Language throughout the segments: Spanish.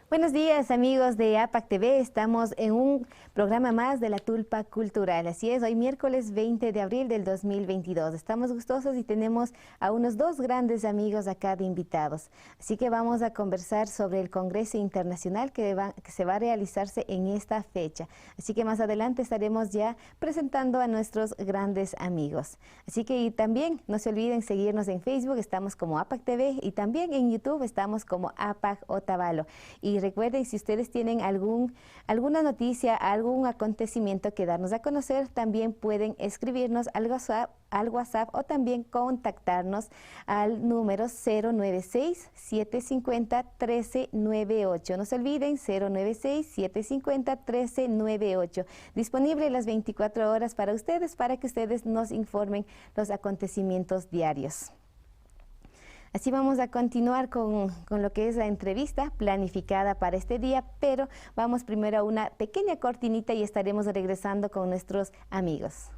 Buenos días amigos de APAC TV, estamos en un programa más de la Tulpa Cultural. Así es, hoy miércoles 20 de abril del 2022. Estamos gustosos y tenemos a unos dos grandes amigos acá de invitados. Así que vamos a conversar sobre el Congreso Internacional que se va a realizarse en esta fecha. Así que más adelante estaremos ya presentando a nuestros grandes amigos. Así que y también no se olviden seguirnos en Facebook, estamos como APAC TV y también en YouTube estamos como APAC Otavalo. Y recuerden, si ustedes tienen alguna noticia, algún acontecimiento que darnos a conocer, también pueden escribirnos al WhatsApp o también contactarnos al número 096-750-1398. No se olviden, 096-750-1398. Disponible las 24 horas para ustedes, para que ustedes nos informen los acontecimientos diarios. Así vamos a continuar con lo que es la entrevista planificada para este día, pero vamos primero a una pequeña cortinita y estaremos regresando con nuestros amigos.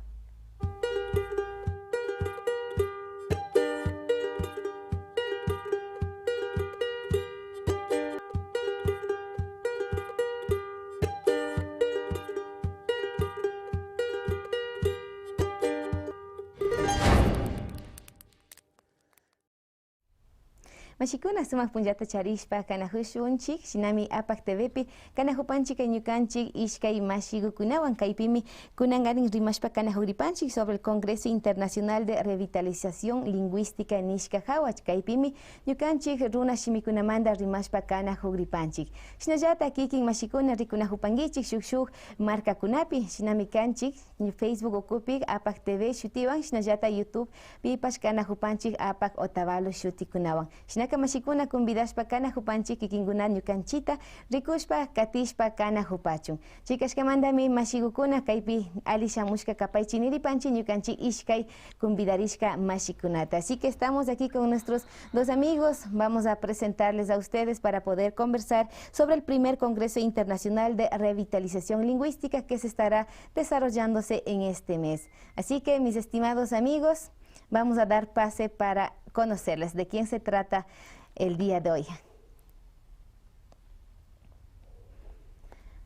Mashikuna sumak punllata charishpa kanajushunchik shinami APAC TVpi kanajupanchik ñukanchik ishkay mashigukunawan kaypimi kunangarin rimashpa kanajuripanchik sobre el Congreso Internacional de Revitalización Lingüística nishka hawach kaypimi ñukanchik runa shimikunamanda rimashpa kanajuripanchik shinallata kikin mashikuna rikunajupankichik shuk markakunapi shinami kanchik Facebook ukupik APAC TV shutiwan shinallata YouTube pipash kanajupanchik APAC Otavalo shutikunawan mashikuna convidashpa kanajupanchik kikinkuna ñukanchita rikushpa katishpa kanajupachun. Chikashkamandami mashigukuna kaypi alishamushka kapaychiniripanchik ñukanchik ishkay convidarishka mashikunata. Así que estamos aquí con nuestros dos amigos. Vamos a presentarles a ustedes para poder conversar sobre el primer Congreso Internacional de Revitalización Lingüística que se estará desarrollándose en este mes. Así que, mis estimados amigos, vamos a dar pase para conocerles de quién se trata el día de hoy.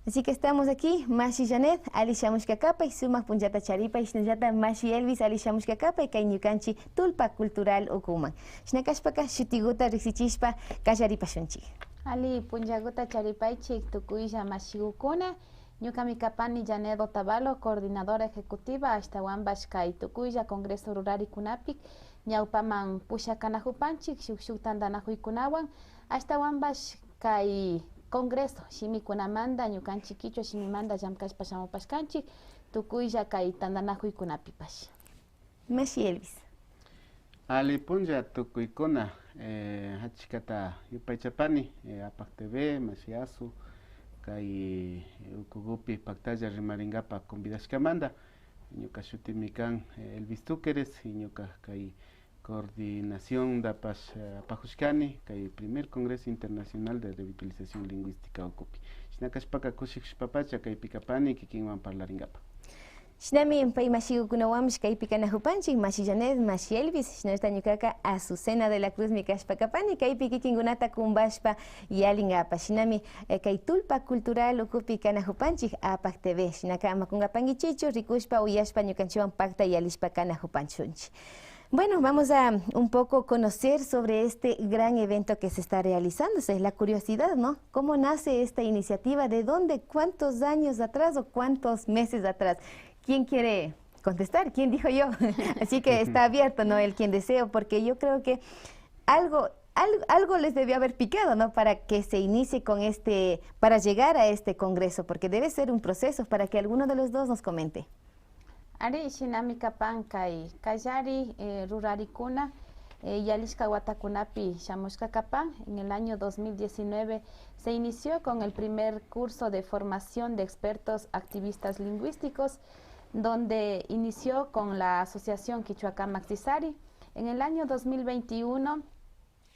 Así que estamos aquí, Mashi Janet, Ali Shamushkakapa y Sumak Punjata Charipa y Shnajata Mashi Elvis, Ali Shamushkakapa y Kainyukanchi Tulpa Cultural Ukuman. Shnakashpaka Shutiguta Rixichishpa Kasharipa Shunchi. Ali Punjaguta Charipaichik Tukuisha Mashigukuna. Ñukami Kapani Janet Otavalo, coordinadora ejecutiva Ashtawan Bashkai Tukuya, Congreso Rural Kunapik, Ñaupaman Pusha Kanajupanchik, Shukshuk Tandanajuikunawan, Ashtawan Bashkai Congreso, Shimi Kunamanda, Ñukanchi Kicho, Shimimanda, Yamkash Pashamopashkanchik, Tukuya Kai Tandanajuikunapipash. Mashi Elvis. Ali Punja Tukuikuna, Hachikata Yupaychapani, APAC TV, Mashiasu. Kay ukugupi pactalla rimaringapa convidashkamanda ñuka shutimi kan Elvis Túqueres y ñuka kay coordinación dapash apajushkani kay primer Congreso Internacional de Revitalización Lingüística ukupi shinakashpaka kushikshpapacha kay pikapani kikinwan parlaringapa. Shinami pay mashigukunawamish kaypi kanajupanchik Mashi Janet, Mashi Elvis, shinashta ñukaka Azucena de la Cruz mikashpakapani kaypi kikinkunata kumbashpa yalingapa. Shinami kay Tulpa Cultural ukupi kanajupanchik APAC TV. Shinaka amakungapankichichu rikushpa uyashpa ñukanchiwan pacta yalishpa kanajupanchunchi. Bueno, vamos a un poco conocer sobre este gran evento que se está realizándose, la curiosidad, ¿no? ¿Cómo nace esta iniciativa? ¿De dónde? ¿Cuántos años atrás o cuántos meses atrás? ¿Quién quiere contestar? ¿Quién dijo yo? Así que está abierto, ¿no? El quien deseo, porque yo creo que algo les debió haber picado, ¿no? Para que se inicie con para llegar a este congreso, porque debe ser un proceso para que alguno de los dos nos comente. Ari Shinami Kapan Kai Kayari Rurarikuna Yalishka Watakunapi Shamushka Kapan. En el año 2019 se inició con el primer curso de formación de expertos activistas lingüísticos, donde inició con la Asociación Quichuacán Maxisari. En el año 2021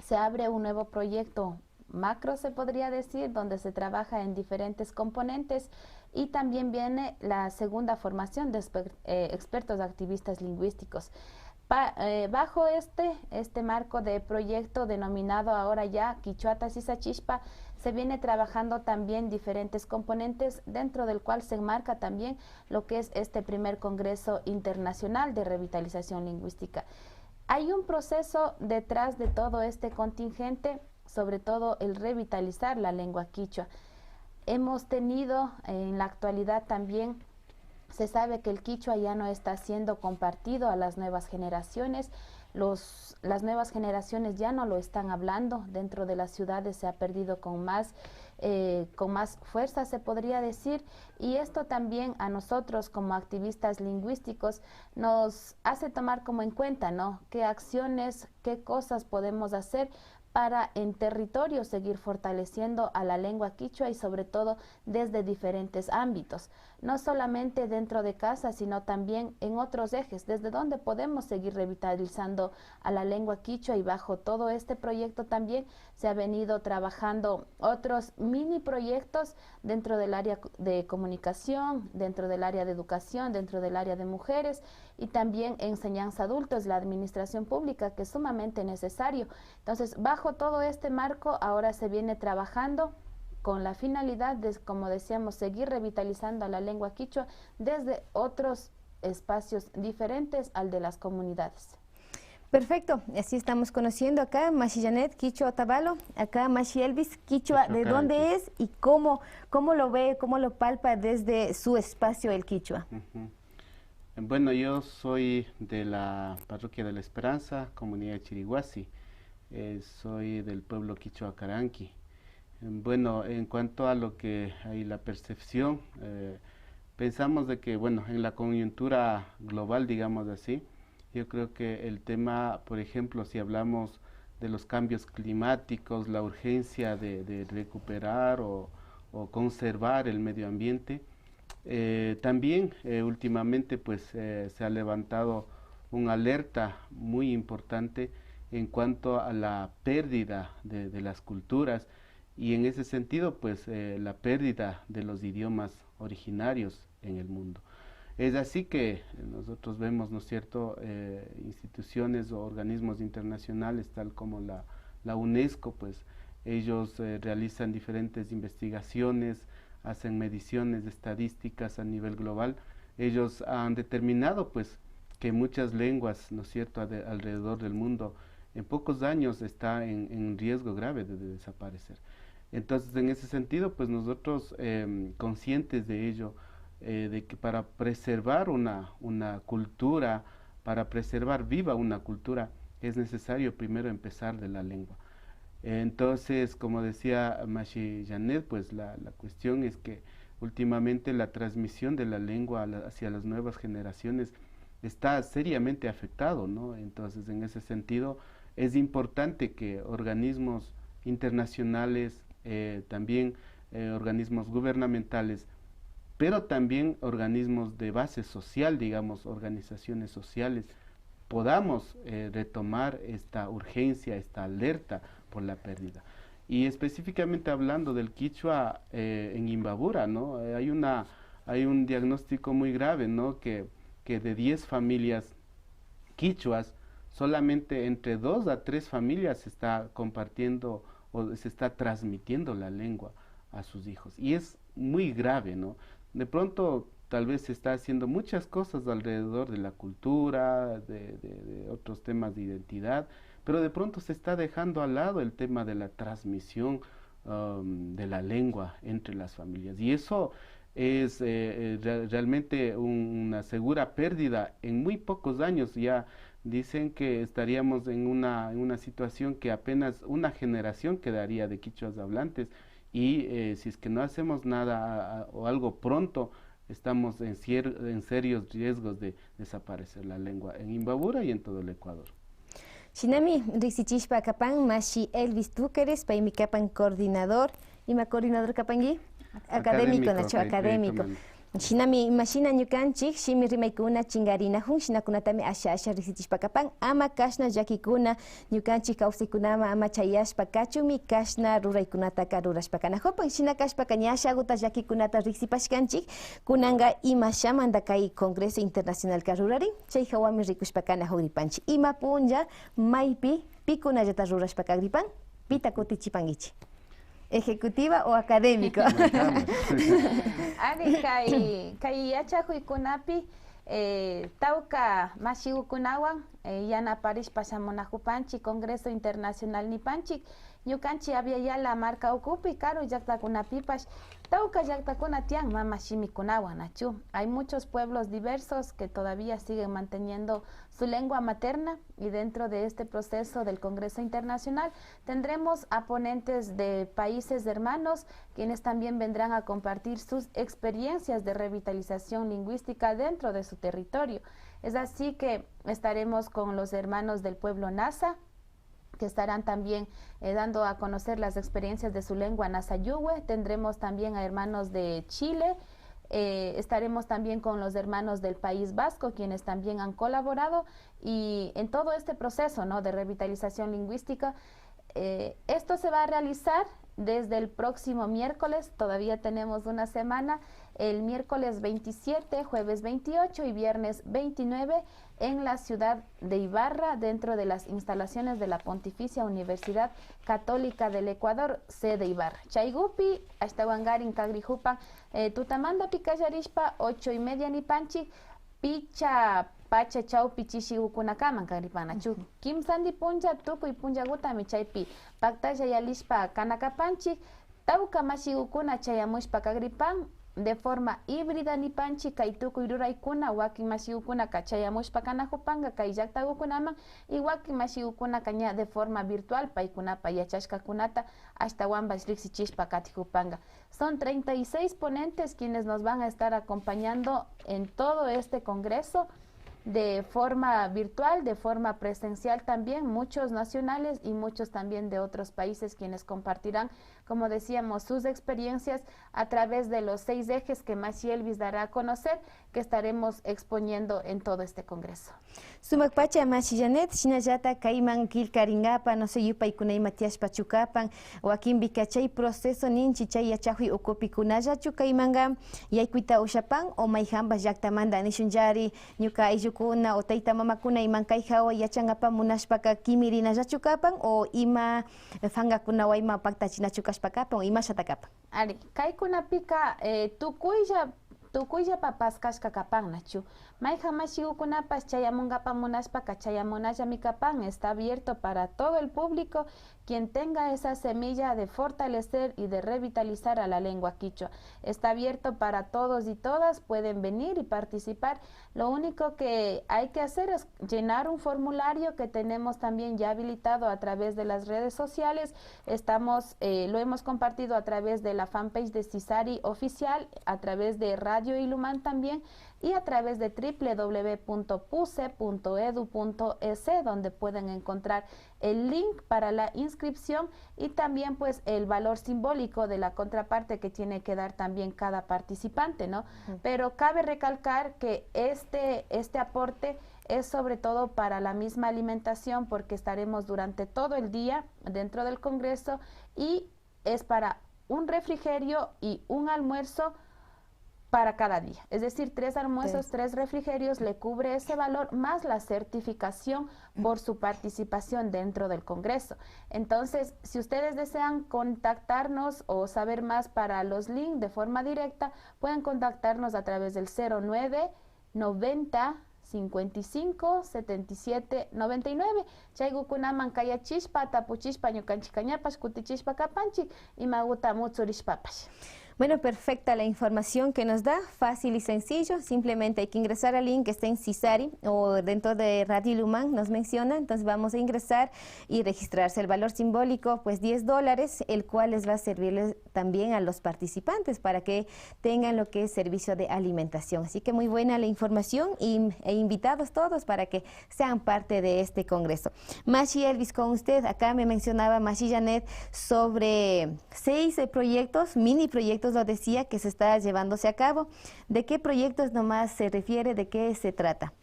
se abre un nuevo proyecto macro, se podría decir, donde se trabaja en diferentes componentes, y también viene la segunda formación de expertos activistas lingüísticos. Bajo este marco de proyecto denominado ahora ya Quichuata Sisachishpa, se viene trabajando también diferentes componentes, dentro del cual se enmarca también lo que es este primer Congreso Internacional de Revitalización Lingüística. Hay un proceso detrás de todo este contingente, sobre todo el revitalizar la lengua quichua. Hemos tenido en la actualidad también, se sabe que el quichua ya no está siendo compartido a las nuevas generaciones. Las nuevas generaciones ya no lo están hablando, dentro de las ciudades se ha perdido con más fuerza, se podría decir, y esto también a nosotros como activistas lingüísticos nos hace tomar como en cuenta, ¿no?, qué acciones, qué cosas podemos hacer para en territorio seguir fortaleciendo a la lengua quichua y sobre todo desde diferentes ámbitos, no solamente dentro de casa, sino también en otros ejes, desde donde podemos seguir revitalizando a la lengua quichua. Y bajo todo este proyecto también se ha venido trabajando otros mini proyectos dentro del área de comunicación, dentro del área de educación, dentro del área de mujeres y también enseñanza adultos, la administración pública, que es sumamente necesario. Entonces, bajo todo este marco, ahora se viene trabajando con la finalidad de, como decíamos, seguir revitalizando a la lengua quichua desde otros espacios diferentes al de las comunidades. Perfecto, así estamos conociendo acá Mashi Janet, Quichua Otavalo, acá Mashi Elvis, Quichua, ¿de dónde es y cómo lo ve, cómo lo palpa desde su espacio el Quichua? Bueno, yo soy de la parroquia de la Esperanza, comunidad de Chiriguasi, soy del pueblo Quichua Caranqui. Bueno, en cuanto a lo que hay la percepción, pensamos de que, bueno, en la coyuntura global, digamos así, yo creo que el tema, por ejemplo, si hablamos de los cambios climáticos, la urgencia de recuperar o conservar el medio ambiente, también últimamente pues se ha levantado una alerta muy importante en cuanto a la pérdida de las culturas y en ese sentido pues la pérdida de los idiomas originarios en el mundo. Es así que nosotros vemos, ¿no es cierto?, instituciones o organismos internacionales tal como la UNESCO, pues ellos realizan diferentes investigaciones, hacen mediciones estadísticas a nivel global. Ellos han determinado pues que muchas lenguas, ¿no es cierto?, alrededor del mundo en pocos años está en riesgo grave de desaparecer. Entonces, en ese sentido, pues nosotros conscientes de ello, de que para preservar una cultura, para preservar viva una cultura, es necesario primero empezar de la lengua. Entonces, como decía Mashi Janet, pues la cuestión es que últimamente la transmisión de la lengua hacia las nuevas generaciones está seriamente afectado, ¿no? Entonces, en ese sentido, es importante que organismos internacionales, también organismos gubernamentales, pero también organismos de base social, digamos, organizaciones sociales, podamos retomar esta urgencia, esta alerta por la pérdida. Y específicamente hablando del quichua en Imbabura, ¿no? Hay un diagnóstico muy grave, ¿no?, que de 10 familias quichuas, solamente entre 2 a 3 familias se está compartiendo o se está transmitiendo la lengua a sus hijos. Y es muy grave, ¿no? De pronto tal vez se está haciendo muchas cosas alrededor de la cultura, de otros temas de identidad, pero de pronto se está dejando al lado el tema de la transmisión de la lengua entre las familias. Y eso es realmente una segura pérdida. En muy pocos años ya dicen que estaríamos en una situación que apenas una generación quedaría de quichuas hablantes y si es que no hacemos nada o algo pronto, estamos en serios riesgos de desaparecer la lengua en Imbabura y en todo el Ecuador. Shinami, Rixichishpa Capan, Mashi Elvis Túqueres, Paimi Capan coordinador, y ma coordinador Capangi, académico, Nacho, académico. Shinami imagina ñukanchik shimi rimaykuna chingarinajun shinakunatami asha riksichishpa kapan ama kashna llakikuna ñukanchik kawsaykunama ama chayashpa kachunmi kashna ruraykunataka rurashpa kanajupan shina kashpaka ña ashaguta llakikunata riksipashkanchik kunanga ima shamanda kay Congreso Internacionalka rurarin chay hawami rikushpa kanajuripanchik ima punlla maypi pikunallata rurashpa kagripan pita kutichipangichik. ¿Ejecutiva o académico? Ari kay yachakuykunapi tawka mashigukunawan yanaparish pasamunajupanchik Congreso Internacional nipanchik ñukanchik aviala marca ukupi karu llaqtakunapipash tawka llaqtakuna tiyan mama shimikunawan nachu. Hay muchos pueblos diversos que todavía siguen manteniendo su lengua materna y dentro de este proceso del Congreso Internacional tendremos a ponentes de países hermanos quienes también vendrán a compartir sus experiencias de revitalización lingüística dentro de su territorio. Es así que estaremos con los hermanos del pueblo Nasa, que estarán también dando a conocer las experiencias de su lengua Nasayuhue. Tendremos también a hermanos de Chile, estaremos también con los hermanos del País Vasco, quienes también han colaborado y en todo este proceso, ¿no?, de revitalización lingüística. Esto se va a realizar desde el próximo miércoles, todavía tenemos una semana, el miércoles 27, jueves 28 y viernes 29 en la ciudad de Ibarra, dentro de las instalaciones de la Pontificia Universidad Católica del Ecuador, sede Ibarra. Chaigupi, hasta Wangarin Cagrijupan, Tutamanda Picayarishpa, 8:30 nipanchi, Picha Pacha Chaupi Chishigukunakaman Caripanachu. Kim Sandi Punja, Tuku y Punjaguta Michaipi, Pactaya Yalishpa Kanakapanchi, Tauka Mashigukuna Chayamushpa Cagripan, de forma híbrida nipanchi kaituku iruraikuna waki mashigukuna kachayamushpa kanajupanga kayllaktagukunaman y waki mashigukuna kaña de forma virtual paikunapa yachashkakunata hasta wambas rixichishpa katijupanga. Son 36 ponentes quienes nos van a estar acompañando en todo este congreso de forma virtual, de forma presencial también, muchos nacionales y muchos también de otros países quienes compartirán, como decíamos, sus experiencias a través de los 6 ejes que Mashi Elvis dará a conocer, que estaremos exponiendo en todo este congreso. Sumak pacha Mashi Janet, Shinayata Kaiman Kilkaringapa, no sé Yupaikunay Matias Pachucapan, o aquí en Bicachay proceso ninchichay yachahui okopikunaya chukaimanga, yaikuita ushapan, o maihamba yaktamanda nishunjari, nyuka ayukuna, o taita mamakuna imankaihawa yachangapa munashpaka kimirina yachukapan, o ima fangakuna waima paktachina chukashpakapan, o ima shatakapan. Ari, kaikunapika tukuya papas kashkakapan nachu. Maija mashigukunapas chayamungapa munashpaka chayamunaya mikapan está abierto para todo el público quien tenga esa semilla de fortalecer y de revitalizar a la lengua quichua. Está abierto para todos y todas, pueden venir y participar. Lo único que hay que hacer es llenar un formulario que tenemos también ya habilitado a través de las redes sociales. Lo hemos compartido a través de la fanpage de CISARI oficial, a través de Radio Ilumán también, y a través de www.puse.edu.es, donde pueden encontrar el link para la inscripción y también pues el valor simbólico de la contraparte que tiene que dar también cada participante, ¿no? Pero cabe recalcar que este aporte es sobre todo para la misma alimentación, porque estaremos durante todo el día dentro del Congreso y es para un refrigerio y un almuerzo para cada día, es decir, 3 almuerzos, 3 refrigerios, le cubre ese valor más la certificación por su participación dentro del Congreso. Entonces, si ustedes desean contactarnos o saber más para los links de forma directa, pueden contactarnos a través del 09 90 55 77 99. Chaygukunaman kaya chispa, tapuchispa, ñukanchikañapas, kutichispa kapanchik, y maguta mutsurishpapash. Bueno, perfecta la información que nos da, fácil y sencillo, simplemente hay que ingresar al link que está en CISARI o dentro de Radio Ilumán, nos menciona, entonces vamos a ingresar y registrarse. El valor simbólico, pues $10, el cual les va a servir también a los participantes para que tengan lo que es servicio de alimentación. Así que muy buena la información e invitados todos para que sean parte de este congreso. Mashi Elvis, con usted, acá me mencionaba Mashi Janet sobre 6 proyectos, mini proyectos, lo decía, que se está llevándose a cabo. ¿De qué proyectos nomás se refiere? ¿De qué se trata?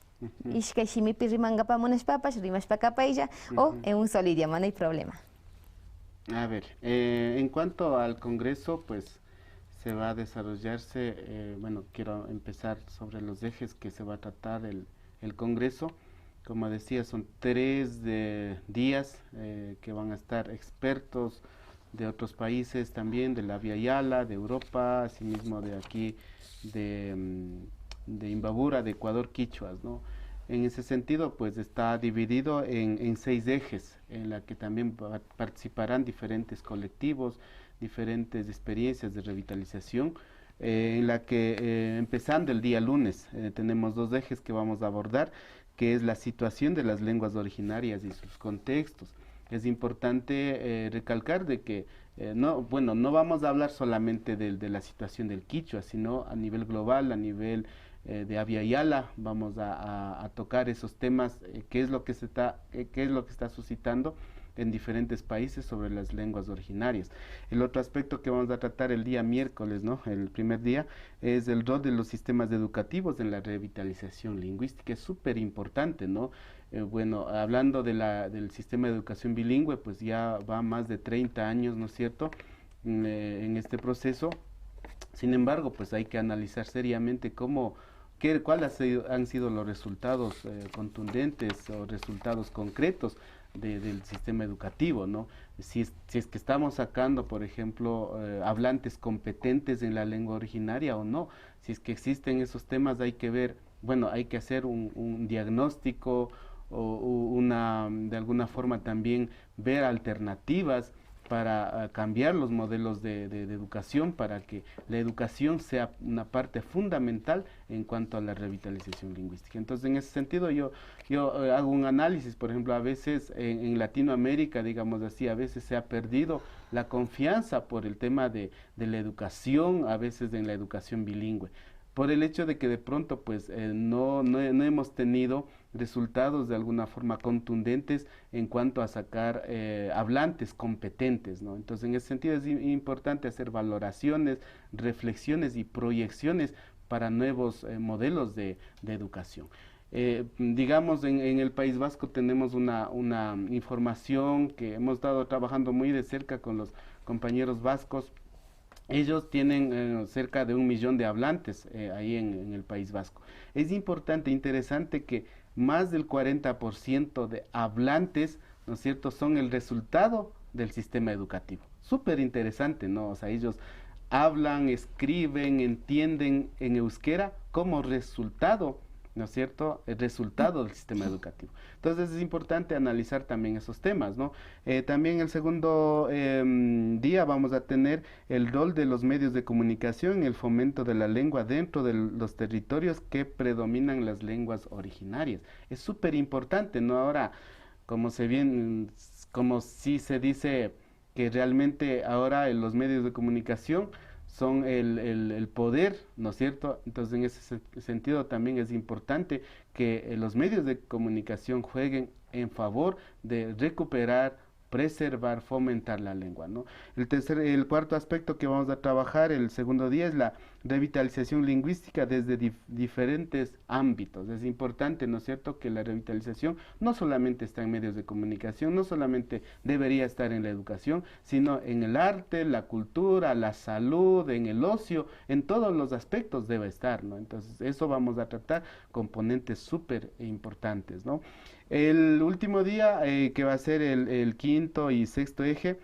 O en un solo idioma, no hay problema. A ver, en cuanto al Congreso, pues se va a desarrollarse, bueno, quiero empezar sobre los ejes que se va a tratar el Congreso. Como decía, son 3 días que van a estar expertos de otros países también, de la Via Yala, de Europa, asimismo de aquí, de Imbabura, de Ecuador, quichuas, ¿no? En ese sentido, pues está dividido en 6 ejes, en la que también participarán diferentes colectivos, diferentes experiencias de revitalización, en la que empezando el día lunes tenemos 2 ejes que vamos a abordar, que es la situación de las lenguas originarias y sus contextos. Es importante recalcar de que no vamos a hablar solamente de la situación del quichua, sino a nivel global, a nivel de Abya Yala, vamos a tocar esos temas, qué es lo que está suscitando en diferentes países sobre las lenguas originarias. El otro aspecto que vamos a tratar el día miércoles, ¿no? El primer día, es el rol de los sistemas educativos en la revitalización lingüística. Es súper importante, ¿no? Hablando del sistema de educación bilingüe, pues ya va más de 30 años, ¿no es cierto?, en este proceso. Sin embargo, pues hay que analizar seriamente cuáles han sido los resultados contundentes o resultados concretos del sistema educativo, ¿no? Si es que estamos sacando, por ejemplo, hablantes competentes en la lengua originaria o no. Si es que existen esos temas, hay que ver, hay que hacer un diagnóstico o de alguna forma también ver alternativas para cambiar los modelos de educación, para que la educación sea una parte fundamental en cuanto a la revitalización lingüística. Entonces, en ese sentido, yo hago un análisis. Por ejemplo, a veces en Latinoamérica, digamos así, a veces se ha perdido la confianza por el tema de la educación, a veces en la educación bilingüe, por el hecho de que de pronto pues no hemos tenido resultados de alguna forma contundentes en cuanto a sacar hablantes competentes, ¿no? Entonces, en ese sentido es importante hacer valoraciones, reflexiones y proyecciones para nuevos modelos de educación. Digamos, en el País Vasco tenemos una información que hemos estado trabajando muy de cerca con los compañeros vascos. Ellos tienen cerca de 1 millón de hablantes ahí en el País Vasco. Es importante, interesante que más del 40% de hablantes, ¿no es cierto?, son el resultado del sistema educativo. Súper interesante, ¿no? O sea, ellos hablan, escriben, entienden en euskera como resultado, ¿no es cierto?, el resultado del sistema educativo. Entonces es importante analizar también esos temas, ¿no? También el segundo día vamos a tener el rol de los medios de comunicación en el fomento de la lengua dentro de los territorios que predominan las lenguas originarias. Es súper importante, ¿no? Ahora, como si se dice que realmente ahora en los medios de comunicación son el poder, ¿no es cierto? Entonces, en ese sentido también es importante que los medios de comunicación jueguen en favor de recuperar, preservar, fomentar la lengua, ¿no? El cuarto aspecto que vamos a trabajar el segundo día es la revitalización lingüística desde diferentes ámbitos. Es importante, ¿no es cierto?, que la revitalización no solamente está en medios de comunicación, no solamente debería estar en la educación, sino en el arte, la cultura, la salud, en el ocio, en todos los aspectos debe estar, ¿no? Entonces, eso vamos a tratar, componentes súper importantes, ¿no? El último día, que va a ser el quinto y sexto eje,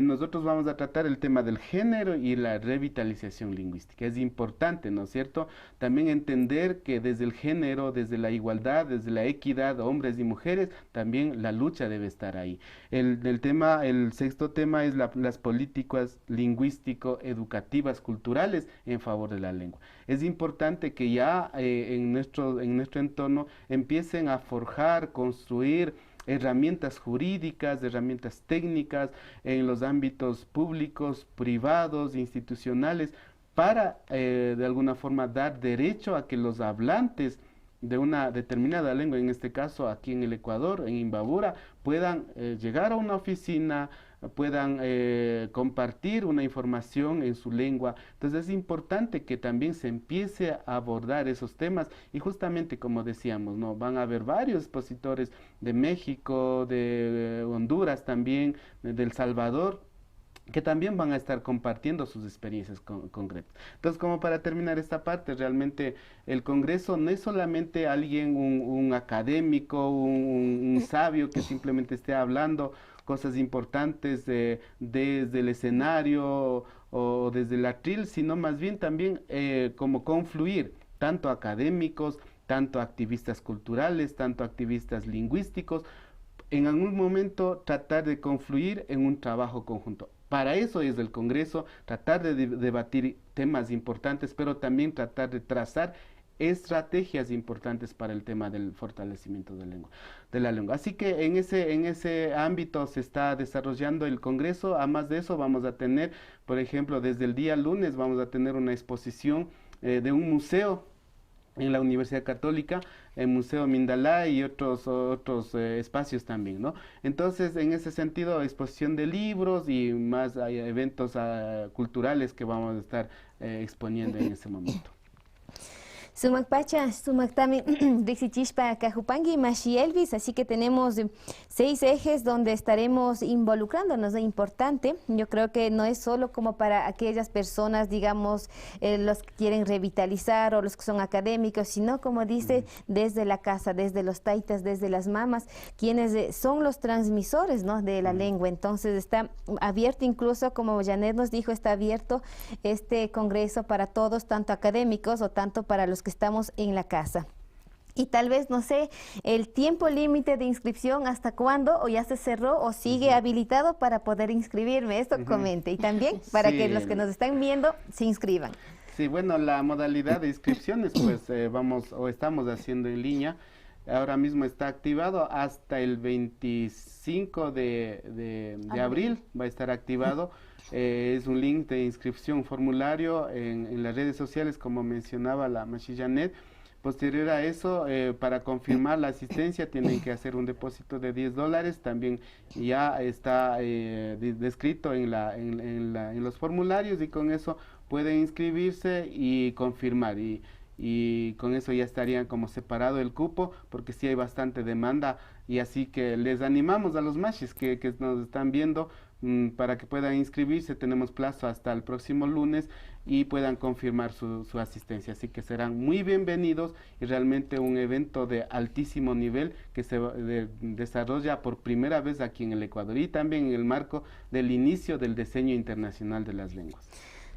nosotros vamos a tratar el tema del género y la revitalización lingüística. Es importante, ¿no es cierto?, también entender que desde el género, desde la igualdad, desde la equidad, hombres y mujeres, también la lucha debe estar ahí. El sexto tema es las políticas lingüístico-educativas culturales en favor de la lengua. Es importante que ya en nuestro entorno empiecen a forjar, construir herramientas jurídicas, herramientas técnicas en los ámbitos públicos, privados, institucionales, para de alguna forma dar derecho a que los hablantes de una determinada lengua, en este caso aquí en el Ecuador, en Imbabura, puedan llegar a una oficina, puedan compartir una información en su lengua. Entonces es importante que también se empiece a abordar esos temas, y justamente como decíamos, ¿no?, van a haber varios expositores de México, de Honduras también, de El Salvador, que también van a estar compartiendo sus experiencias concretas. Entonces, como para terminar esta parte, realmente el Congreso no es solamente alguien, un académico, un sabio que simplemente esté hablando cosas importantes desde el escenario o desde el atril, sino más bien también como confluir tanto académicos, tanto activistas culturales, tanto activistas lingüísticos, en algún momento tratar de confluir en un trabajo conjunto. Para eso es el Congreso, tratar de debatir temas importantes, pero también tratar de trazar estrategias importantes para el tema del fortalecimiento de la lengua. Así que en ese ámbito se está desarrollando el Congreso. Además de eso vamos a tener, por ejemplo, desde el día lunes vamos a tener una exposición de un museo en la Universidad Católica, el Museo Mindalá y otros espacios también, ¿no? Entonces, en ese sentido, exposición de libros y más eventos culturales que vamos a estar exponiendo en ese momento. Sumac Pacha, Sumac Tami, Dixichishpa, Cajupangi, Mashi Elvis, así que tenemos 6 ejes donde estaremos involucrándonos, es importante. Yo creo que no es solo como para aquellas personas, digamos, los que quieren revitalizar o los que son académicos, sino como dice, desde la casa, desde los taitas, desde las mamas, quienes son los transmisores, ¿no?, de la lengua. Entonces está abierto, incluso como Janet nos dijo, está abierto este congreso para todos, tanto académicos o tanto para los que estamos en la casa. Y tal vez, no sé, el tiempo límite de inscripción, ¿hasta cuándo? ¿O ya se cerró o sigue habilitado para poder inscribirme? Esto comente. Y también para que los que nos están viendo se inscriban. Sí, bueno, la modalidad de inscripciones, pues estamos haciendo en línea. Ahora mismo está activado hasta el 25 de abril, va a estar activado. Es un link de inscripción, formulario en las redes sociales, como mencionaba la Mashi Janet. Posterior a eso, para confirmar la asistencia, tienen que hacer un depósito de $10. También ya está descrito en los formularios, y con eso pueden inscribirse y confirmar. Y con eso ya estarían como separado el cupo, porque sí hay bastante demanda. Y así que les animamos a los mashis que nos están viendo para que puedan inscribirse. Tenemos plazo hasta el próximo lunes y puedan confirmar su asistencia. Así que serán muy bienvenidos, y realmente un evento de altísimo nivel que se desarrolla por primera vez aquí en el Ecuador, y también en el marco del inicio del Diseño Internacional de las Lenguas.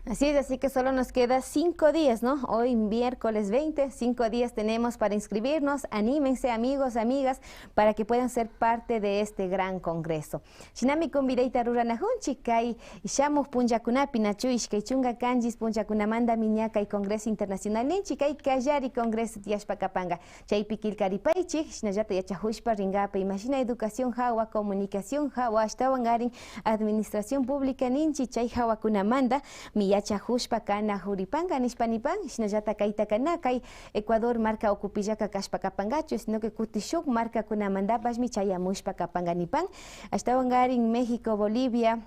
Así es, así que solo nos queda 5 días, ¿no? Hoy miércoles 20, 5 días tenemos para inscribirnos. Anímense, amigos, amigas, para que puedan ser parte de este gran congreso. Shinami convidaita ruranajunchi kai shamuj punjakunapi nachuish kai chunga kanjis punjakunamanda miñaka y Congreso Internacional ninchi kai kallari Congreso tiashpakapanga. Chaypi kilkaripaychik shinallata yachajushpa ringapa imagina educación hawa, comunicación hawa, ashtawan garin administración pública ninchi chay hawakunamanda yachajushpa kana juripanga nishpanipan shinallata kaita kana kay Ecuador marca okupillaka kashpa kapangachu, sino que kutishuk marca kunamandapashmi chayamushpa kapanganipan. Ashtawan garin México, Bolivia,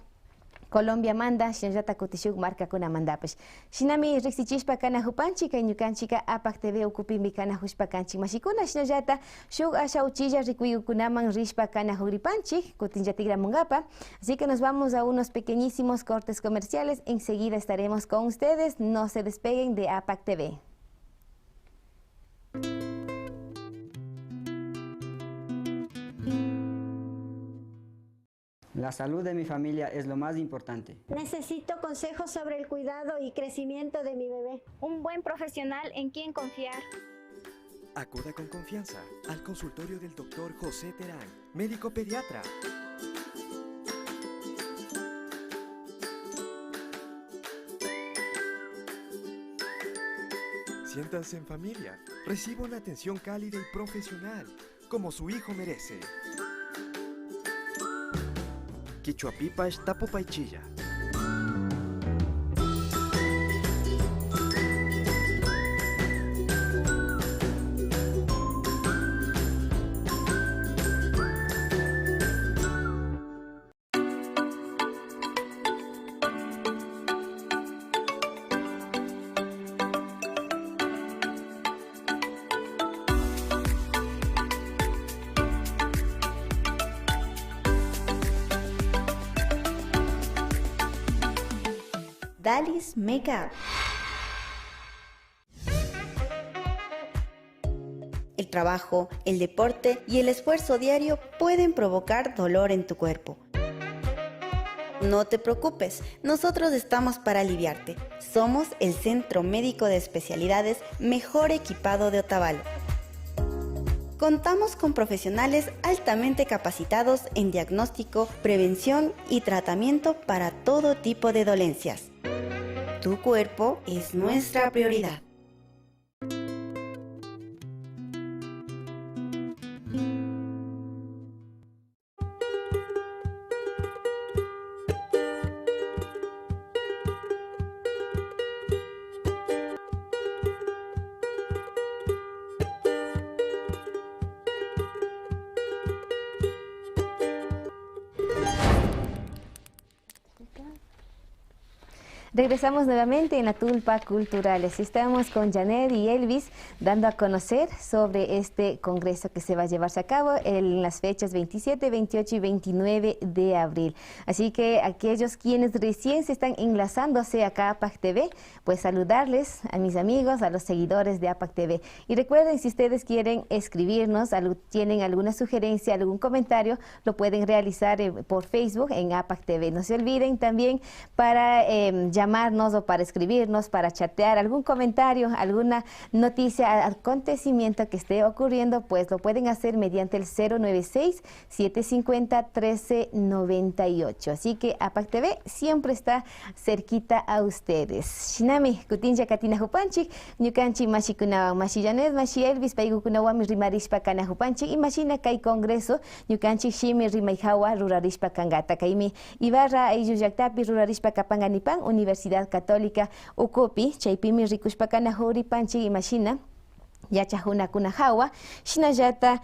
Colombia manda shinallata kutishuk marca kunamandapash. Shinami riksichishpa kana hupanchik kay ñukanchika APAC TV ukupimi kana hushpa kanchik mashikuna shinallata shuk asha uchilla rikuyukunaman rishpa kana huripanchik kutinllatigramunqapa. Así que nos vamos a unos pequeñísimos cortes comerciales. Enseguida estaremos con ustedes. No se despeguen de APAC TV. La salud de mi familia es lo más importante. Necesito consejos sobre el cuidado y crecimiento de mi bebé. Un buen profesional en quien confiar. Acuda con confianza al consultorio del Dr. José Terán, médico pediatra. Siéntanse en familia. Reciba una atención cálida y profesional, como su hijo merece. Quichuapipash Tapupaychilla. Dalis Makeup. El trabajo, el deporte y el esfuerzo diario pueden provocar dolor en tu cuerpo. No te preocupes, nosotros estamos para aliviarte. Somos el Centro Médico de Especialidades mejor equipado de Otavalo. Contamos con profesionales altamente capacitados en diagnóstico, prevención y tratamiento para todo tipo de dolencias. Tu cuerpo es nuestra prioridad. Regresamos nuevamente en la Tulpa Culturales. Estamos con Janet y Elvis dando a conocer sobre este congreso que se va a llevarse a cabo en las fechas 27, 28 y 29 de abril. Así que aquellos quienes recién se están enlazándose acá a APAC TV, pues saludarles a mis amigos, a los seguidores de APAC TV. Y recuerden, si ustedes quieren escribirnos, tienen alguna sugerencia, algún comentario, lo pueden realizar por Facebook en APAC TV. No se olviden también para llamarnos o para escribirnos, para chatear, algún comentario, alguna noticia, acontecimiento que esté ocurriendo, pues lo pueden hacer mediante el 096-750-1398. Así que APAC TV siempre está cerquita a ustedes. Shinami, kutinja katina hupanchik, ñukanchik mashikunawan, mashi Janet, mashi Elvis, paigukunawami rimarishpa kana hupanchik, y mashina kay congreso, ñukanchik shimi rimayhawa rurarishpa kangata, kaymi Ibarra aylluyllaktapi rurarishpa kapanganipan, Universidad Católica Ucupi, chaypimi rikushpakana huripanchik imashina yachajunakuna hawa, shinallata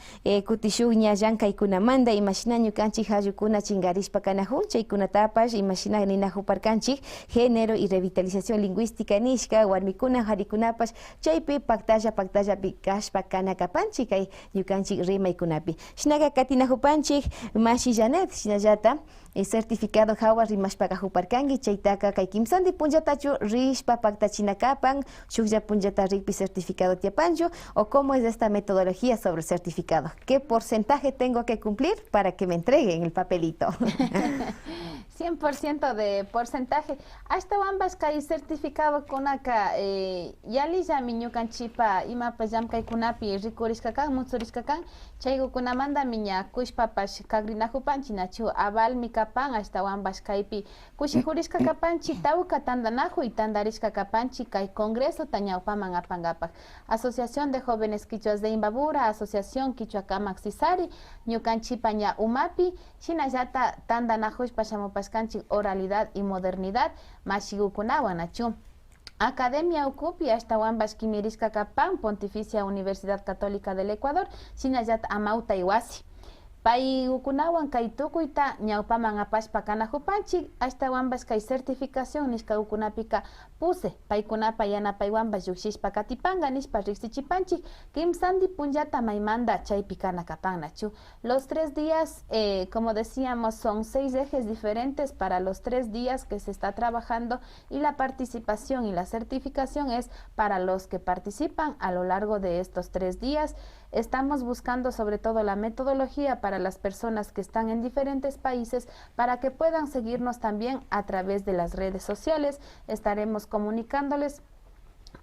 kutishugña llankaykunamanda imashina ñukanchik hayukuna chingarishpakanajun, chaykunatapash imashina ninajuparkanchik género y revitalización lingüística nishka, warmikuna harikunapash chaypi pactallapi kashpakana kapanchik kay ñukanchik rimaykunapi. Shinaga katinajupanchik mashi Janet, shinallata certificado hawa rimashpaka huparkangi, chaytaka kay kimsandi punllatachu rishpa paktachinakapan, shuklla punllata ripi certificado tiapancho, o cómo es esta metodología sobre el certificado. ¿Qué porcentaje tengo que cumplir para que me entreguen el papelito? 100% de porcentaje. Hasta ambas kay certificado kunaka yalilla miñukanchipa ima payamkay kunapi rikurishkakan, mutsurishkakan, chaygu kunamanda miña kushpapash kagrinajupanchinachu aval mikapan hasta ambas kaypi kushijurishka kapanchi tauka tandanajo y tandarishka kapanchi kay congreso tañaupaman apangapak. Asociación de Jóvenes Quichuas de Imbabura, Asociación Quichua Kamaxisari, ñukanchipa ña umapi, shinallata tandanajush pashamupashkanchik oralidad y modernidad, mashigukunawan nachu. Academia Ucupi hasta Wambas Quimirisca Capán, Pontificia Universidad Católica del Ecuador, Sinayat Amauta Iwasi. Pai ukunawan kay tukuyta ñawpaman apashpa kanajupanchik hasta wambas kay certificación nishka ukunapika puse paykunapa yanapaywanpas llukshishpa katipanga nishpa riksichipanchik kimsandi punyata maymanda chaypi kanakapannachu. Los 3 días, como decíamos, son 6 ejes diferentes para los 3 días que se está trabajando, y la participación y la certificación es para los que participan a lo largo de estos 3 días. Estamos buscando sobre todo la metodología para las personas que están en diferentes países para que puedan seguirnos también a través de las redes sociales. Estaremos comunicándoles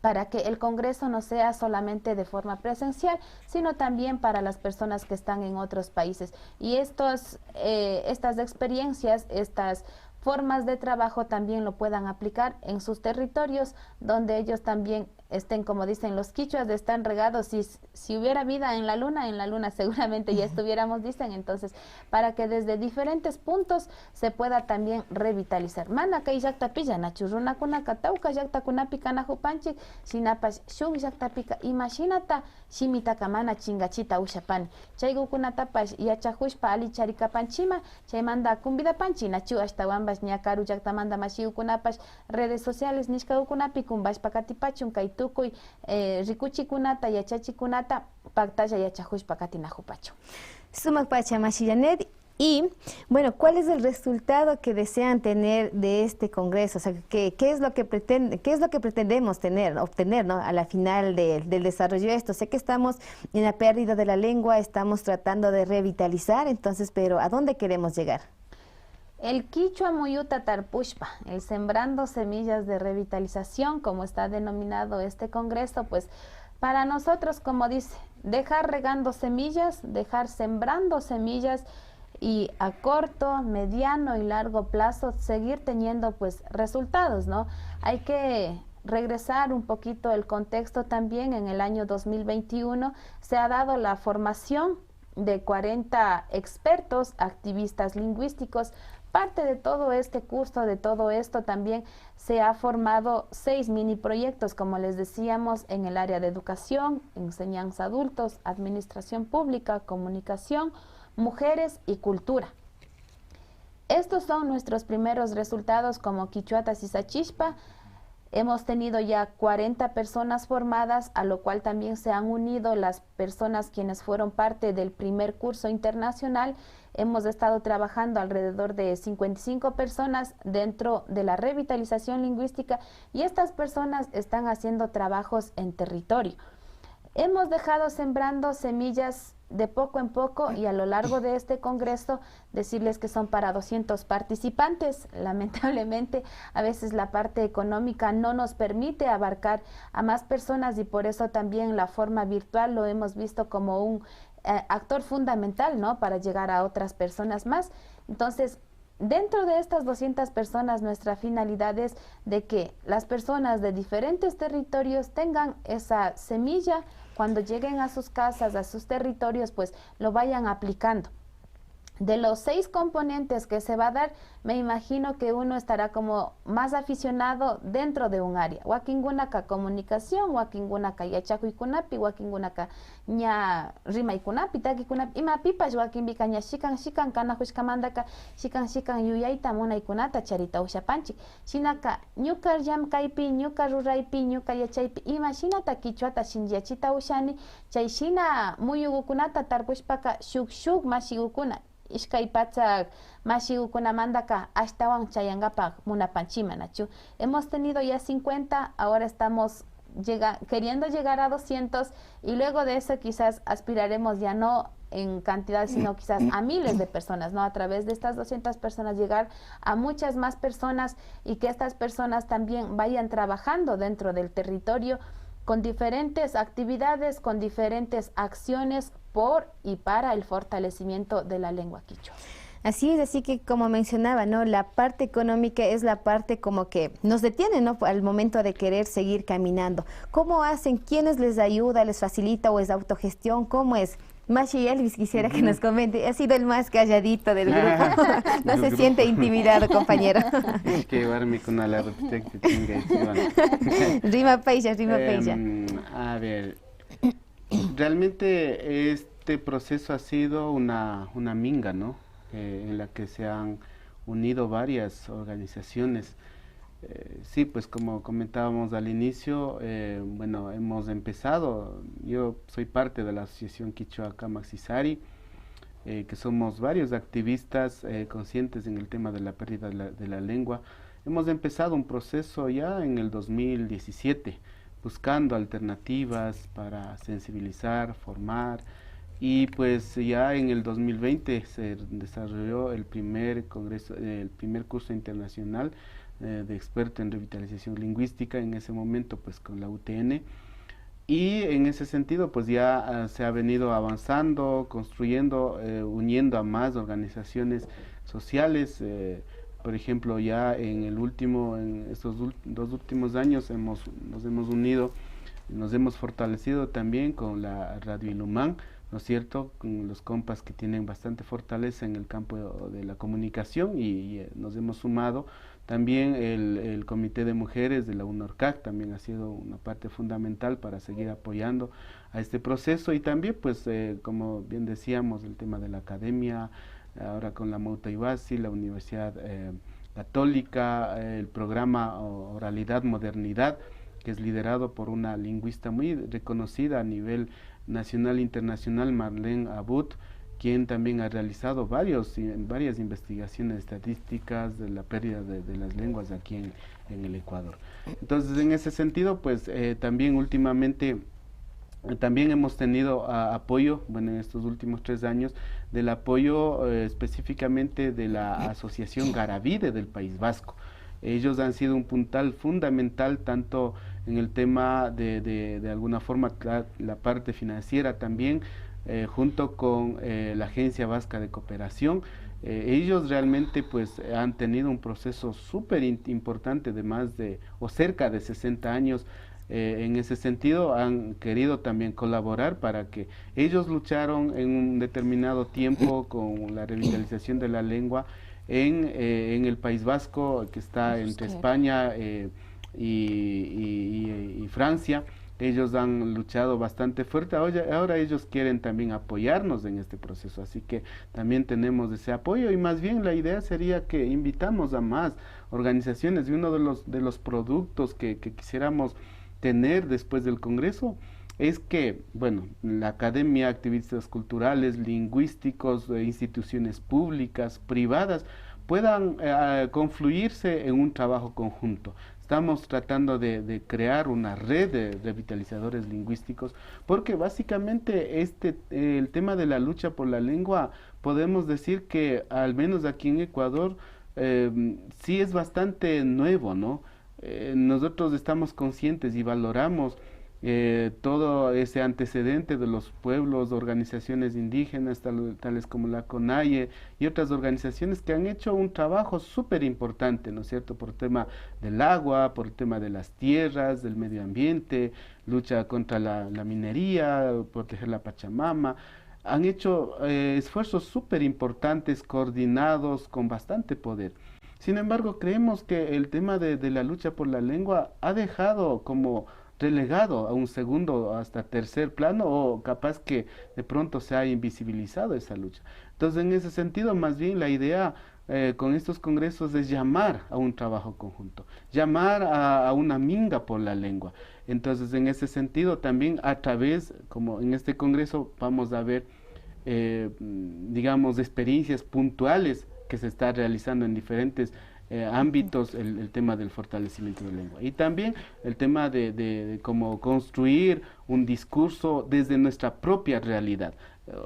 para que el Congreso no sea solamente de forma presencial, sino también para las personas que están en otros países. Y estas experiencias, estas formas de trabajo también lo puedan aplicar en sus territorios, donde ellos también estén, como dicen los quichuas, están regados. Si hubiera vida en la luna seguramente ya estuviéramos, dicen. Entonces, para que desde diferentes puntos se pueda también revitalizar. Mana kay llaktapilla nachurrunakuna katauka llaktakunapi kanajupanchik shinapash shuk llaktapika imashinata shimitaka mana chingachita ushapani chaykukunatapash yachajushpa ali charikapanchima chaymanda kumbidapanchi nachu hasta wambas ñakaru llaktamanta mashiyukunapash redes sociales nishkaukunapi kumbashpa katipachun kay tukuy rikuchikunata yachachikunata paktalla yachajushpa katinajupachu. Sumak pacha Mashillanet. Y, bueno, ¿cuál es el resultado que desean tener de este congreso? O sea, ¿qué es lo que pretendemos obtener, ¿no? A la final del desarrollo de esto? Sé que estamos en la pérdida de la lengua, estamos tratando de revitalizar, entonces, pero ¿a dónde queremos llegar? El quichua muyuta tarpushpa, el sembrando semillas de revitalización, como está denominado este congreso, pues para nosotros, como dice, dejar regando semillas, dejar sembrando semillas y a corto, mediano y largo plazo seguir teniendo pues resultados, ¿no? Hay que regresar un poquito el contexto también. En el año 2021 se ha dado la formación de 40 expertos, activistas lingüísticos. Parte de todo este curso, de todo esto también se ha formado 6 mini proyectos, como les decíamos, en el área de educación, enseñanza a adultos, administración pública, comunicación, mujeres y cultura. Estos son nuestros primeros resultados como Quichuata Sisachishpa. Hemos tenido ya 40 personas formadas, a lo cual también se han unido las personas quienes fueron parte del primer curso internacional. Hemos estado trabajando alrededor de 55 personas dentro de la revitalización lingüística y estas personas están haciendo trabajos en territorio. Hemos dejado sembrando semillas de poco en poco y a lo largo de este congreso decirles que son para 200 participantes. Lamentablemente a veces la parte económica no nos permite abarcar a más personas y por eso también la forma virtual lo hemos visto como un actor fundamental, ¿no?, para llegar a otras personas más. Entonces, dentro de estas 200 personas, nuestra finalidad es de que las personas de diferentes territorios tengan esa semilla, cuando lleguen a sus casas, a sus territorios, pues lo vayan aplicando. De los 6 componentes que se va a dar, me imagino que uno estará como más aficionado dentro de un área. Wakingunaka comunicación, wakingunaka yachakuikunapi, wakingunaka ña rimaikunapi, takikunapi, ima pipas wakinbika ña shikan kanajushkamandaka, shikan yuyaita munaykunata charita ushapanchik. Shinaka ñuka llamkaypi, ñuka ruraypi, ñuka yachaypi, ima shinata quichuata shinllachita ushani, chay shina muyugukunata tarpushpaka shuk mashigukuna. Ishkay pachak mashigukunamandaka ashtawan chayangapak munapanchimanachu. Hemos tenido ya 50, ahora estamos queriendo llegar a 200 y luego de eso quizás aspiraremos ya no en cantidad, sino quizás a miles de personas, ¿no? A través de estas 200 personas llegar a muchas más personas y que estas personas también vayan trabajando dentro del territorio con diferentes actividades, con diferentes acciones por y para el fortalecimiento de la lengua quichua. Así es, así que como mencionaba, ¿no?, la parte económica es la parte como que nos detiene, ¿no?, al momento de querer seguir caminando. ¿Cómo hacen? ¿Quiénes les ayuda, les facilita o es autogestión? ¿Cómo es? Mashi Elvis quisiera que nos comente. Ha sido el más calladito del grupo. No se siente intimidado, compañero. Tienes que llevarme con la arquitecta chinga. Rima Peisha. A ver, realmente este proceso ha sido una minga, ¿no? En la que se han unido varias organizaciones. Sí, pues como comentábamos al inicio, bueno, hemos empezado, yo soy parte de la Asociación Quichua Camaxisari, que somos varios activistas conscientes en el tema de la pérdida de la lengua. Hemos empezado un proceso ya en el 2017, buscando alternativas para sensibilizar, formar, y pues ya en el 2020 se desarrolló el primer curso internacional de experto en revitalización lingüística, en ese momento pues con la UTN, y en ese sentido pues ya se ha venido avanzando, construyendo, uniendo a más organizaciones sociales. Por ejemplo, ya en estos 2 últimos años nos hemos unido, nos hemos fortalecido también con la Radio Ilumán, ¿no es cierto?, con los compas que tienen bastante fortaleza en el campo de la comunicación, y nos hemos sumado. También el Comité de Mujeres de la UNORCAC también ha sido una parte fundamental para seguir apoyando a este proceso, y también pues como bien decíamos, el tema de la academia, ahora con la Mauta Iwasi, la Universidad Católica, el programa Oralidad Modernidad, que es liderado por una lingüista muy reconocida a nivel nacional e internacional, Marlene Abud, quien también ha realizado varias investigaciones estadísticas de la pérdida de las lenguas aquí en el Ecuador. Entonces, en ese sentido, pues también últimamente También hemos tenido apoyo, bueno, en estos últimos 3 años, del apoyo específicamente de la Asociación Garavide del País Vasco. Ellos han sido un puntal fundamental tanto en el tema de alguna forma la parte financiera también, junto con la Agencia Vasca de Cooperación. Ellos realmente pues han tenido un proceso súper importante de más de o cerca de 60 años. En ese sentido han querido también colaborar para que ellos lucharon en un determinado tiempo con la revitalización de la lengua en el País Vasco, que está entre España y Francia. Ellos han luchado bastante fuerte, ahora ellos quieren también apoyarnos en este proceso, así que también tenemos ese apoyo, y más bien la idea sería que invitamos a más organizaciones, y uno de los productos que quisiéramos tener después del Congreso es que, bueno, la academia, activistas culturales, lingüísticos, instituciones públicas, privadas, puedan confluirse en un trabajo conjunto. Estamos tratando de crear una red de revitalizadores lingüísticos, porque básicamente el tema de la lucha por la lengua, podemos decir que al menos aquí en Ecuador sí es bastante nuevo, ¿no? Nosotros estamos conscientes y valoramos todo ese antecedente de los pueblos, organizaciones indígenas, tales como la CONAIE y otras organizaciones que han hecho un trabajo súper importante, ¿no es cierto?, por el tema del agua, por el tema de las tierras, del medio ambiente, lucha contra la minería, proteger la Pachamama. Han hecho esfuerzos súper importantes, coordinados, con bastante poder. Sin embargo, creemos que el tema de la lucha por la lengua ha dejado como relegado a un segundo hasta tercer plano, o capaz que de pronto se ha invisibilizado esa lucha. Entonces, en ese sentido, más bien la idea con estos congresos es llamar a un trabajo conjunto, llamar a una minga por la lengua. Entonces, en ese sentido, también a través, como en este congreso, vamos a ver, digamos, experiencias puntuales que se está realizando en diferentes ámbitos, el tema del fortalecimiento de la lengua, y también el tema de cómo construir un discurso desde nuestra propia realidad.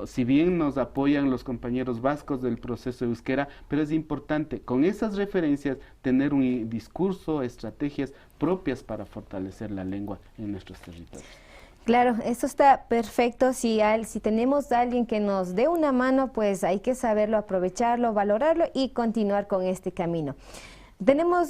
Si bien nos apoyan los compañeros vascos del proceso euskera, pero es importante con esas referencias tener un discurso, estrategias propias para fortalecer la lengua en nuestros territorios. Claro, eso está perfecto. Si tenemos a alguien que nos dé una mano, pues hay que saberlo, aprovecharlo, valorarlo y continuar con este camino. Tenemos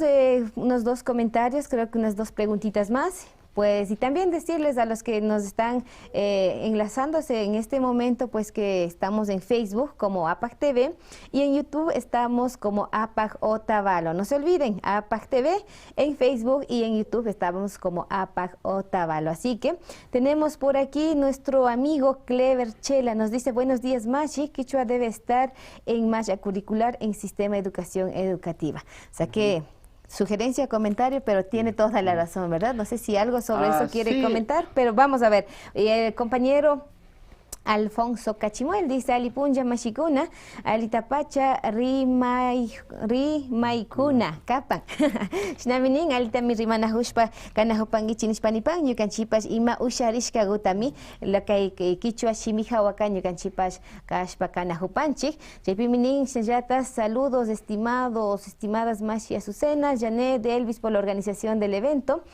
unos 2 comentarios, creo que unas 2 preguntitas más. Pues, y también decirles a los que nos están enlazándose en este momento, pues que estamos en Facebook como APAC TV y en YouTube estamos como APAC Otavalo. No se olviden, APAC TV en Facebook y en YouTube estamos como APAC Otavalo. Así que tenemos por aquí nuestro amigo Clever Chela, nos dice: buenos días, Machi, Quichua debe estar en malla curricular en sistema de educación educativa. O sea que sugerencia, comentario, pero tiene toda la razón, ¿verdad? No sé si algo sobre eso quiere comentar, pero vamos a ver. El compañero Alfonso Cachimuel dice: Alipunja Mashikuna, Alitapacha Rimaikuna, Kapan. Shnaminin, Alitami Rimanahushpa, Kanahupangi Chinishpanipan, Yukanchipas, Ima Usharishka Gutami, la Quichua Shimija Wakan, Yukanchipas, Kashpa Kanahupanchik. Jepiminin, Seyatas, saludos, estimadas Mashi Azucena, Janet de Elvis por la organización del evento.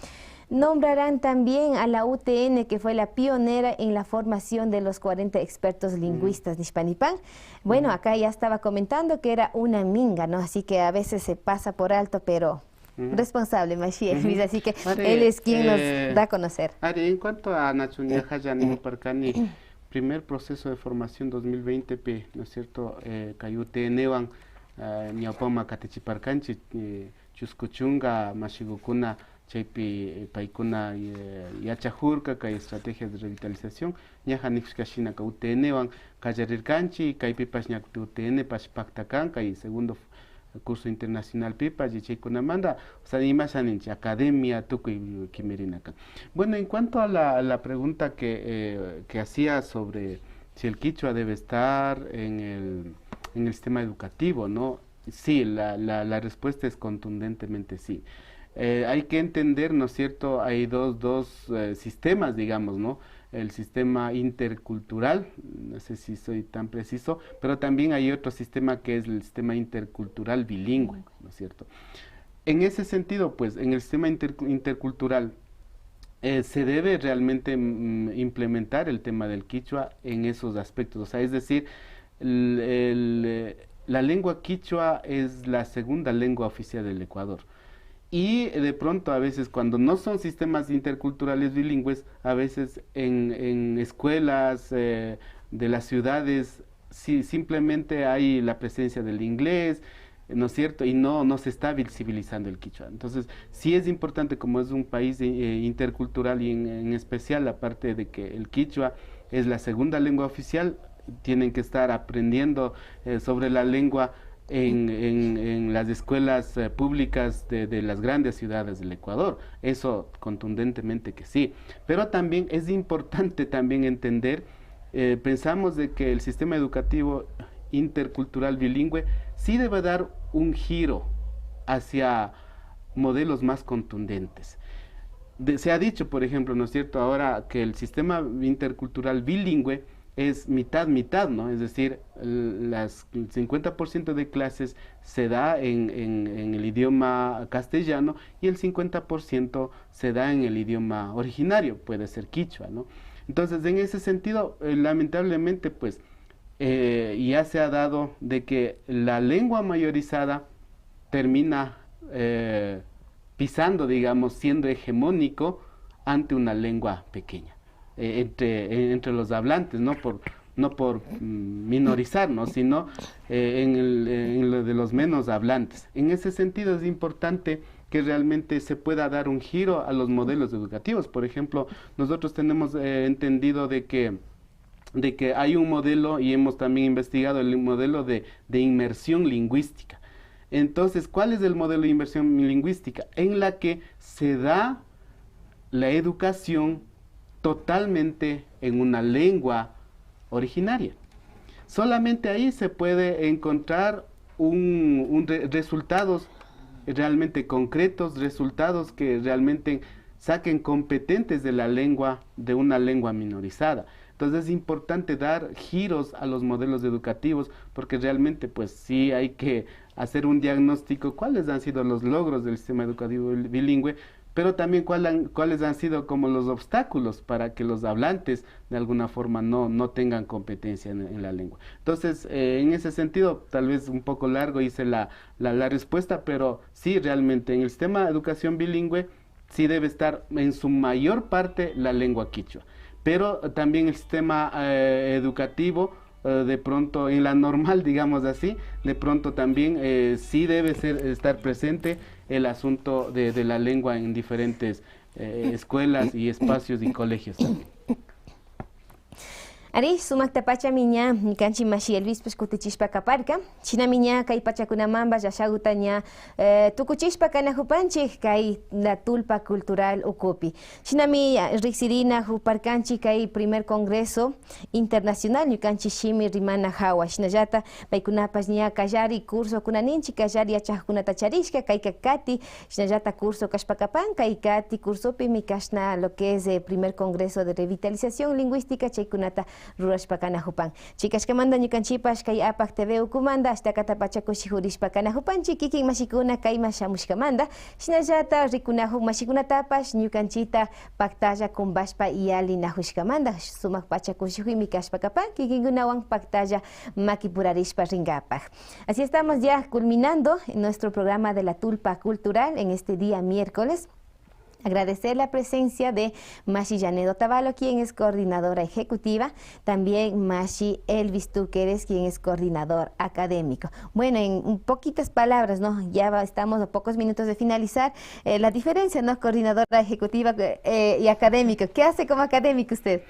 Nombrarán también a la UTN, que fue la pionera en la formación de los 40 expertos lingüistas de Nishpanipán. Bueno, acá ya estaba comentando que era una minga, ¿no? Así que a veces se pasa por alto, pero responsable, Mashi Elvis, así que él es quien nos da a conocer. Ari, en cuanto a Nachunia Hayani Parcani, primer proceso de formación 2020, ¿no es cierto? Cayutenewan, Niapoma Catechiparcanchi, Chuscuchunga, Mashigukuna, Chaypi paikuna yachajurka kay estrategias de revitalización ñaja nixkashina ka UTN-wan kallarirkanchi kaypipas ña UTN pas pactakan kay segundo curso internacional pipas y chaykunamanta o sea imashaninchi academia tukuy kimirinakan. Bueno, en cuanto a la pregunta que hacía sobre si el quichua debe estar en el sistema educativo, ¿no? Sí, la respuesta es contundentemente sí. Hay que entender, ¿no es cierto? Hay dos sistemas, digamos, ¿no? el sistema intercultural, no sé si soy tan preciso, pero también hay otro sistema que es el sistema intercultural bilingüe, ¿no es cierto? En ese sentido, pues, en el sistema intercultural se debe realmente implementar el tema del quichua en esos aspectos, o sea, es decir, la lengua quichua es la segunda lengua oficial del Ecuador. Y de pronto a veces cuando no son sistemas interculturales bilingües, a veces en escuelas de las ciudades simplemente hay la presencia del inglés, ¿no es cierto? Y no se está visibilizando el quichua. Entonces sí es importante, como es un país intercultural y en especial la parte de que el quichua es la segunda lengua oficial, tienen que estar aprendiendo sobre la lengua en las escuelas públicas de las grandes ciudades del Ecuador. Eso contundentemente que sí. Pero también es importante también entender, pensamos de que el sistema educativo intercultural bilingüe sí debe dar un giro hacia modelos más contundentes. Se ha dicho, por ejemplo, ¿no es cierto?, ahora que el sistema intercultural bilingüe es mitad-mitad, ¿no? Es decir, el 50% de clases se da en el idioma castellano y el 50% se da en el idioma originario, puede ser quichua, ¿no? Entonces, en ese sentido, lamentablemente, pues, ya se ha dado de que la lengua mayorizada termina pisando, digamos, siendo hegemónico ante una lengua pequeña. Entre los hablantes, no por minorizar, ¿no?, sino en lo de los menos hablantes. En ese sentido es importante que realmente se pueda dar un giro a los modelos educativos. Por ejemplo, nosotros tenemos entendido de que hay un modelo, y hemos también investigado el modelo de inmersión lingüística. Entonces, ¿cuál es el modelo de inmersión lingüística? En la que se da la educación totalmente en una lengua originaria. Solamente ahí se puede encontrar resultados realmente concretos, resultados que realmente saquen competentes de la lengua, de una lengua minorizada. Entonces es importante dar giros a los modelos educativos, porque realmente pues sí hay que hacer un diagnóstico cuáles han sido los logros del sistema educativo bilingüe, pero también cuáles han sido como los obstáculos para que los hablantes de alguna forma no tengan competencia en la lengua. Entonces, en ese sentido, tal vez un poco largo hice la respuesta, pero sí, realmente en el sistema de educación bilingüe sí debe estar en su mayor parte la lengua quichua, pero también el sistema educativo, de pronto en la normal, digamos así, de pronto también sí debe estar presente el asunto de la lengua en diferentes escuelas y espacios y colegios también. Ari, sumak tapacha miña, nikanchi mashi Elvis pescutechishpa caparca, china miña kai pachakunamamba, yashagutaña, tukuchishpa kana hupanchi, kai la tulpa cultural ocupi. China mi rixirina huparcanchi kai primer congreso internacional, nikanchi shimi rimana hawa, shinayata, paikunapas nia kajari curso kunaninchi, kajari achahkunata charishka, kai kakati, shinayata curso kashpacapan, kai kati curso pimikashna, lo que es el primer congreso de revitalización lingüística, chaikunata rurashpakana hupan. Chicas que mandan yukanchipas kay apak TV ukumanda hasta katapachakushi hurishpakana hupan chikikin mashikuna kay mashamushkamanda shinallata rikunahu mashikunatapas ñukanchita paktalla kumbashpa iyali nahushkamanda sumak pachakushihui mikashpakapan kikinkunawan paktalla makipurarishpa ringapak. Así estamos ya culminando nuestro programa de la Tulpa Cultural en este día miércoles. Agradecer la presencia de Mashi Yanedo Otavalo, quien es coordinadora ejecutiva, también Mashi Elvis Túqueres, quien es coordinador académico. Bueno, en poquitas palabras, ¿no? Ya estamos a pocos minutos de finalizar. La diferencia, ¿no? Coordinadora ejecutiva y académico. ¿Qué hace como académico usted?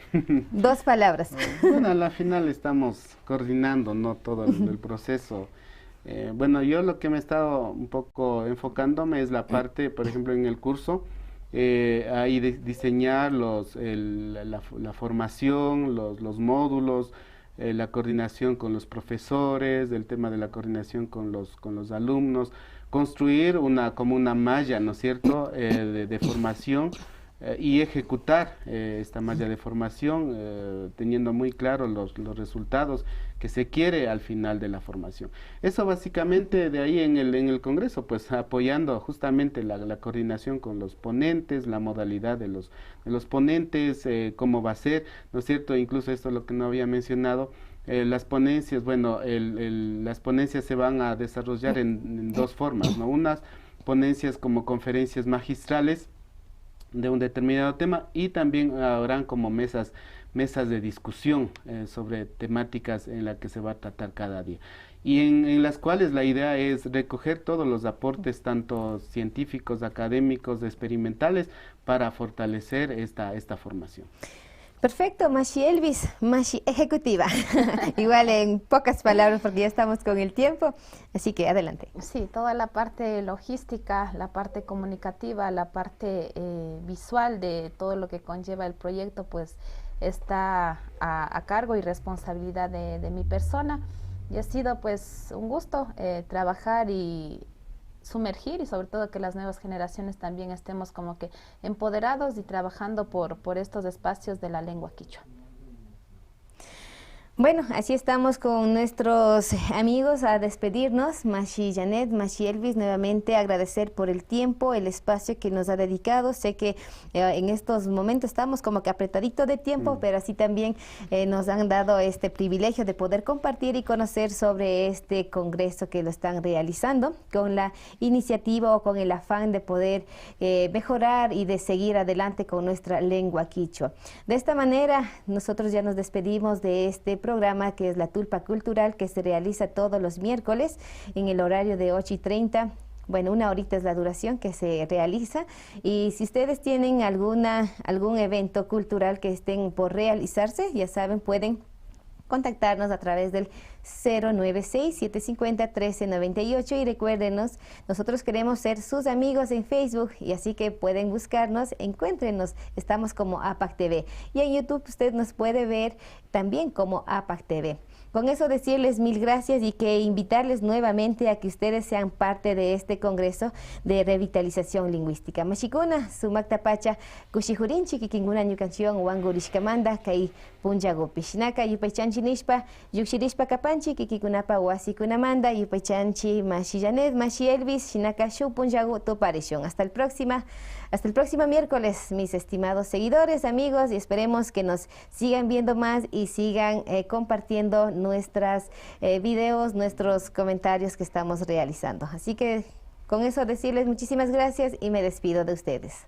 Dos palabras. Bueno, a la final estamos coordinando, ¿no?, todo el proceso. Bueno, yo lo que me he estado un poco enfocándome es la parte, por ejemplo, en el curso, ahí diseñar la formación, los módulos, la coordinación con los profesores, el tema de la coordinación con los alumnos, construir como una malla, ¿no es cierto?, de formación y ejecutar esta malla de formación, teniendo muy claro los resultados que se quiere al final de la formación. Eso básicamente de ahí en el Congreso, pues apoyando justamente la coordinación con los ponentes, la modalidad de los ponentes, cómo va a ser, ¿no es cierto? Incluso esto es lo que no había mencionado. Las ponencias, bueno, las ponencias se van a desarrollar en dos formas, ¿no? Unas ponencias como conferencias magistrales de un determinado tema, y también habrán como mesas de discusión sobre temáticas en las que se va a tratar cada día, y en las cuales la idea es recoger todos los aportes, tanto científicos, académicos, experimentales, para fortalecer esta formación. Perfecto, Mashi Elvis, Mashi ejecutiva. Igual en pocas palabras porque ya estamos con el tiempo, así que adelante. Sí, toda la parte logística, la parte comunicativa, la parte visual de todo lo que conlleva el proyecto, pues está a cargo y responsabilidad de mi persona. Y ha sido pues un gusto trabajar y sumergir, y sobre todo que las nuevas generaciones también estemos como que empoderados y trabajando por estos espacios de la lengua quichua. Bueno, así estamos con nuestros amigos a despedirnos. Mashi Janet, Mashi Elvis, nuevamente agradecer por el tiempo, el espacio que nos ha dedicado. Sé que en estos momentos estamos como que apretadito de tiempo, pero así también nos han dado este privilegio de poder compartir y conocer sobre este congreso que lo están realizando con la iniciativa o con el afán de poder mejorar y de seguir adelante con nuestra lengua quichua. De esta manera, nosotros ya nos despedimos de este programa que es la Tulpa Cultural, que se realiza todos los miércoles en el horario de 8:30. Bueno, 1 horita es la duración que se realiza, y si ustedes tienen algún evento cultural que estén por realizarse, ya saben, pueden contactarnos a través del 096-750-1398, y recuérdenos, nosotros queremos ser sus amigos en Facebook, y así que pueden buscarnos, encuéntrenos, estamos como APAC TV, y en YouTube usted nos puede ver también como APAC TV. Con eso decirles mil gracias y que invitarles nuevamente a que ustedes sean parte de este Congreso de Revitalización Lingüística. Mashikuna, sumaktapacha, kushijurinchi, kikinguna ñukanchiwan wangurishkamanda, kai punjagopi. Shinaka yupaychanchi nishpa, yukshirishpa kapanchi, kikikunapa wasikunamanda, yupaychanchi Mashi Janet, Mashi Elvis, shinaka shu punjago toparishon. Hasta el próximo miércoles, mis estimados seguidores, amigos, y esperemos que nos sigan viendo más y sigan compartiendo nuestros videos, nuestros comentarios que estamos realizando. Así que con eso decirles muchísimas gracias y me despido de ustedes.